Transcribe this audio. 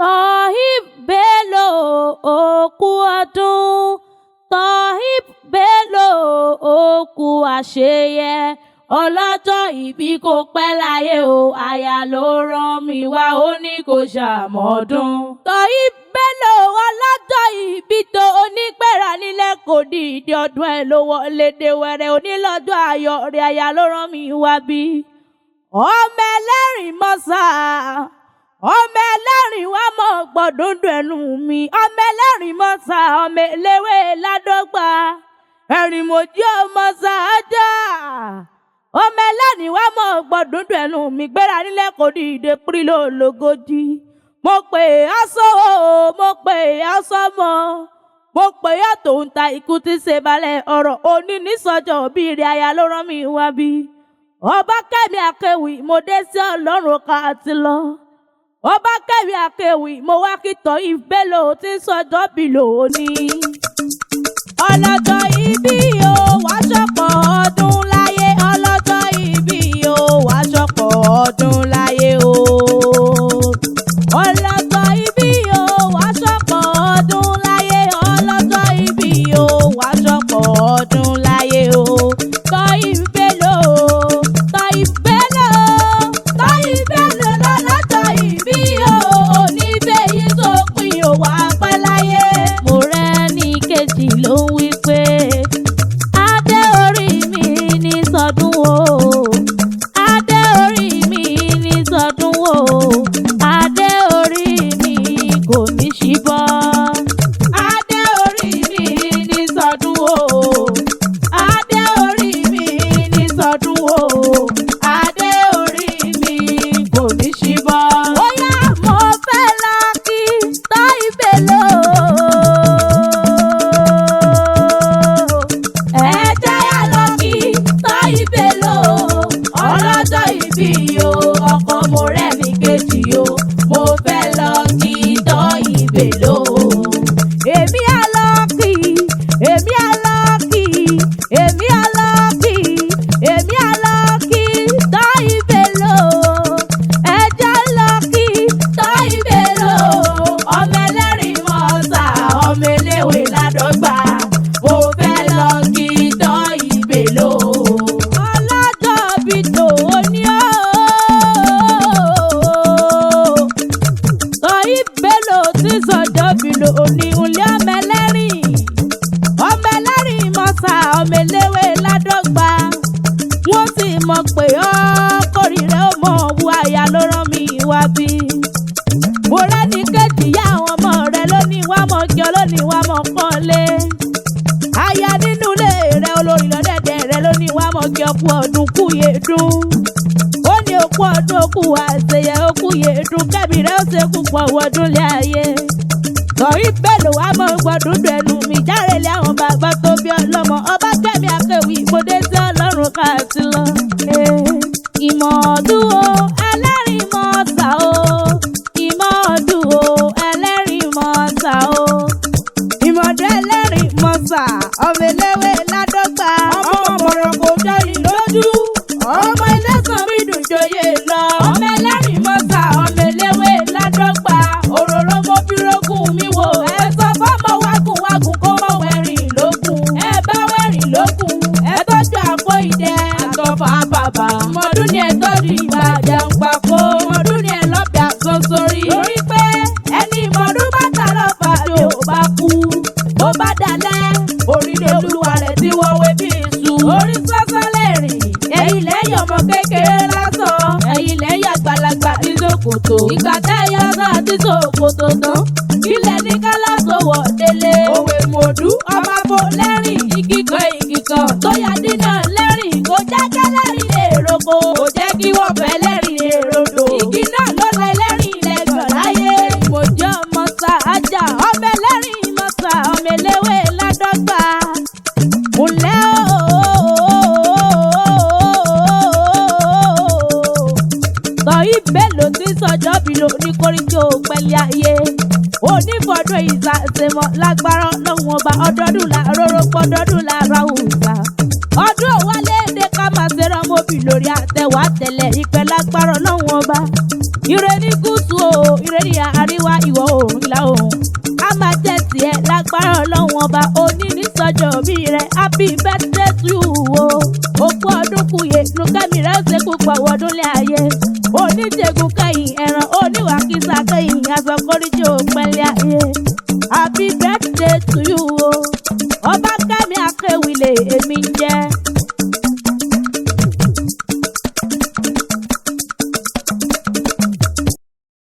Tohib Bello òkú ọdún, Tohib Bello òkú àṣeyẹ, ọlọ́jọ́ ìbí kò pẹ́ láyé o, aya ló rán mi wá ó ní kò ṣàmọ́dún. Tohib Bello ọlọ́jọ́ ìbí tó onígbéra nílẹ̀ kò di ìdí ọdún ẹ̀ ló wọlé dé wẹ̀rẹ̀ onílọ́jọ́ ayọ̀ rẹ̀, aya ló rán mi wá bí. Ọmọ ẹlẹ́rìn mọ́sá, ọmọ ẹlẹ́rìn wá mọ̀ gbọ̀dúndùn ẹnu mi, ọmọ ẹlẹ́rìn mọ́sá, ọmọ eléwé ládọ́gba, ẹ̀rìn mòjí ọmọ sáájà, ọmọ ẹlẹ́rìn wá mọ̀ gbọ̀dúndùn ẹnu mi, gbéra nílẹ̀ kò di ìdè pírílò lógójì. Mo pè á sówó, mo pè á sọ́mọ, mo pè á tòun ta ikú tí ṣe balẹ̀ ọ̀rọ̀ òní nísọjọ́ bí ire, aya ló rán mi wá bí. Obakemi Akéwì mo dé sí Ọlọ́run ká ti lọ. Obakemi Akéwì mo wá kí Tohib Bello tí ń sọjọ́ bí lónìí. Ọlọ́jọ́ ìbí o wá ṣọ̀pọ̀ ọdún láyé, ọlọ́jọ́ ìbí o wá ṣọ̀pọ̀ ọdún láyé o. Ọlọ́jọ́ ìbí o wá ṣọ̀pọ̀ ọdún láyé, ọlọ́jọ́ ìbí o wá ṣọ̀pọ̀ ọdún láyé o. Tohib Bello, Tohib Bello, Tohib Bello lọ́lọ́jọ́ ìbí o, oníbẹ̀ yìí tó pin o wá pẹ́ láyé. Mo rẹ́ ní kejì ló ń wí pé adé orí mi ní sọdún o, adé orí mi ní sọdún o, adé orí mi kò ní ṣíbọ́. Adé orí mi ní sọdún o, adé orí mi ní sọdún o, adé orí mi kò ní ṣíbọ́. Bóyá mo fẹ́ lọ kí Tohib Bello, ẹ jẹ́ yá lọ kí Tohib Bello, ọlọ́jọ́ ìbí o, ọkọ mo rẹ́ ní kejì o, mo fẹ́ lọ kí Tohib Bello. Èmi á lọ kí, èmi á lọ kí, èmi á lọ kí, èmi á lọ kí Tohib Bello, ẹ jẹ́ lọ kí Tohib Bello, ọmọ ẹlẹ́rìn mọ́sá, ọmọ eléwé ládọ́gba, mo fẹ́ lọ kí Tohib Bello. Ọlọ́jọ́ bí tòní o, Tohib Bello tí sọjọ́ bí lóní ilé ọmọ ẹlẹ́rìn, ọmọ ẹlẹ́rìn mọ́sá, ọmọ eléwé ládọ́gba, wọ́n sì mọ̀ pé ọkọ̀rìrẹ́ ó mọ̀ wú, aya ló rán mi wá bí. Mo rẹ́ni kejì yá àwọn ọmọ rẹ̀ lóní wá mọ̀ kí ọ lóní wá mọ̀ pọ́nlé. Aya nínú ilé rẹ̀ olórí lọ́dẹ̀dẹ̀ rẹ̀ lóní wá mọ̀ kí ọkú ọdún kú yèédún. Ó ní okú ọdún okú àṣeyẹ okú yèédún, kẹ́mi rẹ̀ ó ṣe kú pọ̀ wọdún lé ayé. Tohib Bello wá mọ̀ gbọ́dúndùn ẹnu mi, járe lé àwọn bàbá tó bí ọlọ́mọ. Obakemi Akéwì mo dé sí Ọlọ́run ká ti lọ. Ìmọ̀ ọdún o ẹlẹ́rìn mọ́sá o, ìmọ̀ ọdún o ẹlẹ́rìn mọ́sá o, ìmọ̀dé ẹlẹ́rìn mọ́sá, ọmọ eléwé ládọ́gba, ọmọ mọ̀rọ̀ kò jọyìn lójú, ọmọ ẹlẹ́sàn mi dùn joyè lọ, ọmọ ẹlẹ́rìn mọ́sá, ọmọ eléwé ládọ́gba, òróró mo fi rógùn mi wò, ẹ sọ fọ́mọ wágùn wágùn kó mọ̀ wẹ̀rìn lógún, ẹ bá wẹ̀rìn lógún, ẹ tọ́jú àpò ìdẹ àtọ̀fà bàbà, mọ̀dún ni ẹ tọ́jú ìbàjẹ́ ń papò, mọ̀dún ni ẹ lọ́bẹ̀ àsọ sórí, torí pé ẹni mọ̀dún bá ta lọ́fà ni ò bá kú, ó bá dalẹ̀ orílẹ̀ olúwa rẹ̀ tí wọ́n wé bí iṣu, orí sọ́sọ́ lè rìn, ẹ̀yìn lẹ́yìn ọmọ kékeré lásán, ẹ̀yìn lẹ́yìn àgbàlagbà tí ṣòkòtò, ìgbà tẹ́yọ náà tí ṣòkòtò tán, ilẹ̀ ní kálásòwò délé, òwe mòdú ọmọ abo lẹ́rìn, igi kan tó yá dínà lẹ́rìn, kò jẹ́ kẹ́lẹ́rìn lè roko, kò jẹ́ kí wọ́n fẹ́ lẹ́rìn lè rodò, igi náà ló lẹ lẹ́rìn lẹ́gbọ̀n láyé. Mo jẹ́ ọmọ sáájà, ọmọ ẹlẹ́rìn mọ́sá, ọmọ eléwé ládọ́gba, ǹlẹ́ Tohib Bello tí sọjọ́ bí lóní kórìjọ pẹ̀lẹ́ ayé, onífọdún ìsàsèmọ̀ lágbára Ọlọ́run ọba, ọdọọdún la róró pọ́dọọdún la ra òòsà, ọdún òwálé èdè ká máa ṣe rán mọ́bì lórí àtẹ̀wá tẹ̀lẹ̀ ìpẹ́ lágbára Ọlọ́run ọba. Ire ní gúúsù o, ire ní àríwá, ìwọ̀ àwọn ọba oníní sọjọ́ bí rẹ̀ happy birthday to you o. òkú ọdún kùyè nùkẹ́mi rẹ̀ ó ṣe púpọ̀ wọdún lé ayé. oníjègùn kẹ́yìn ẹ̀ràn oníwàkísà kẹ́yìn aṣọ kórìjì òpẹ́lẹ́ ayé. happy birthday to you o. Obakemi Akéwì lè èmi jẹ́.